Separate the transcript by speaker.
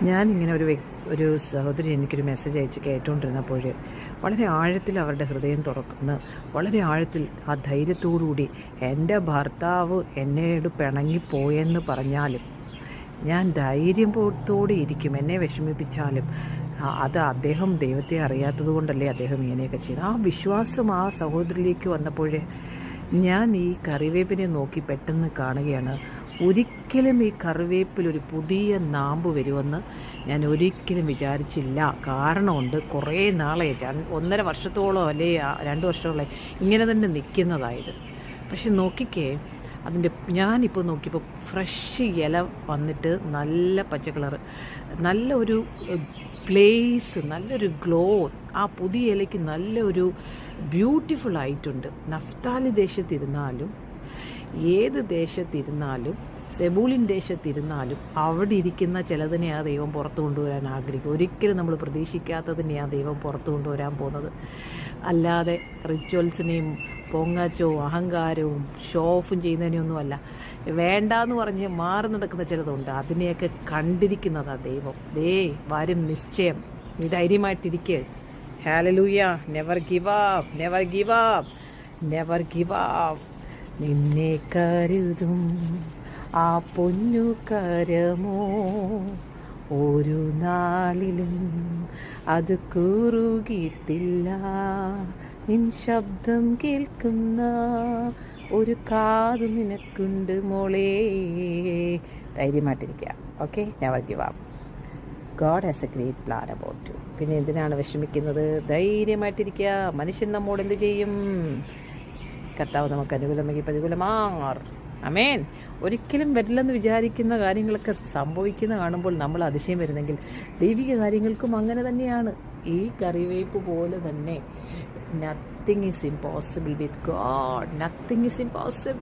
Speaker 1: ഞാനിങ്ങനെ ഒരു സഹോദരി എനിക്കൊരു മെസ്സേജ് അയച്ച് കേട്ടുകൊണ്ടിരുന്നപ്പോൾ വളരെ ആഴത്തിൽ അവരുടെ ഹൃദയം തുറക്കുന്ന, വളരെ ആഴത്തിൽ ആ ധൈര്യത്തോടുകൂടി എൻ്റെ ഭർത്താവ് എന്നോട് പിണങ്ങിപ്പോയെന്ന് പറഞ്ഞാലും ഞാൻ ധൈര്യത്തോടെ ഇരിക്കും, എന്നെ വിഷമിപ്പിച്ചാലും അത് അദ്ദേഹം ദൈവത്തെ അറിയാത്തത് കൊണ്ടല്ലേ അദ്ദേഹം ഇങ്ങനെയൊക്കെ ചെയ്തു. ആ വിശ്വാസം ആ സഹോദരിയിലേക്ക് വന്നപ്പോൾ ഞാൻ ഈ കറിവേപ്പിനെ നോക്കി പെട്ടെന്ന് കാണുകയാണ്. ഒരിക്കലും ഈ കറിവേപ്പിൽ ഒരു പുതിയ നാമ്പ് വരുമെന്ന് ഞാൻ ഒരിക്കലും വിചാരിച്ചില്ല. കാരണമുണ്ട്, കുറേ നാളെ 1.5 വർഷത്തോളം അല്ലേ 2 വർഷത്തോളം ഇങ്ങനെ തന്നെ നിൽക്കുന്നതായത്. പക്ഷെ നോക്കിക്കേ, അതിൻ്റെ ഞാനിപ്പോൾ നോക്കിയപ്പോൾ ഫ്രഷ് ഇല വന്നിട്ട് നല്ല പച്ച കളറ്, നല്ല ഒരു ഗ്ലേസ്, നല്ലൊരു ഗ്ലോ, ആ പുതിയ ഇലയ്ക്ക് നല്ലൊരു ബ്യൂട്ടിഫുൾ ആയിട്ടുണ്ട്. നഫ്താലി ദേശത്തിരുന്നാലും ഏത് ദേശത്തിരുന്നാലും സെബൂലിൻ ദേശത്തിരുന്നാലും അവിടെ ഇരിക്കുന്ന ചിലതിനെ ആ ദൈവം പുറത്തു കൊണ്ടുവരാൻ ആഗ്രഹിക്കും. ഒരിക്കലും നമ്മൾ പ്രതീക്ഷിക്കാത്തതിനെ ആ ദൈവം പുറത്തു കൊണ്ടുവരാൻ പോകുന്നത്. അല്ലാതെ റിച്വൽസിനെയും പൊങ്ങച്ചവും അഹങ്കാരവും ഷോ ഓഫും ചെയ്യുന്നതിനൊന്നുമല്ല. വേണ്ടാന്ന് പറഞ്ഞ് മാറി നടക്കുന്ന ചിലതുണ്ട്, അതിനെയൊക്കെ കണ്ടിരിക്കുന്നതാണ് ദൈവം. വരും നിശ്ചയം. നീ ധൈര്യമായിട്ടിരിക്കുക. Hallelujah. Never give up, never give up, never give up. നിന്നെ കരുതും ആ പൊന്നു കരമോ ഒരു നാളിലും അത് കുറുകിയിട്ടില്ല. നിൻ ശബ്ദം കേൾക്കുന്ന ഒരു കാതു നിനക്കുണ്ട് മോളെ. ധൈര്യമായിട്ടിരിക്കുക. Okay, never give up. God has a great plan about you. പിന്നെ എന്തിനാണ് വിഷമിക്കുന്നത്? ധൈര്യമായിട്ടിരിക്കുക. മനുഷ്യൻ നമ്മോട് എന്ത് ചെയ്യും? കർത്താവ് നമുക്ക് അനുകൂലമെങ്കിൽ പ്രതികൂലമാർ. ആമേൻ. ഒരിക്കലും വരില്ലെന്ന് വിചാരിക്കുന്ന കാര്യങ്ങളൊക്കെ സംഭവിക്കുന്ന കാണുമ്പോൾ നമ്മൾ അതിശയം വരുന്നെങ്കിൽ ദൈവിക കാര്യങ്ങൾക്കും അങ്ങനെ തന്നെയാണ്. ഈ കറിവേപ്പ് പോലെ തന്നെ nothing is impossible with God. Nothing is impossible.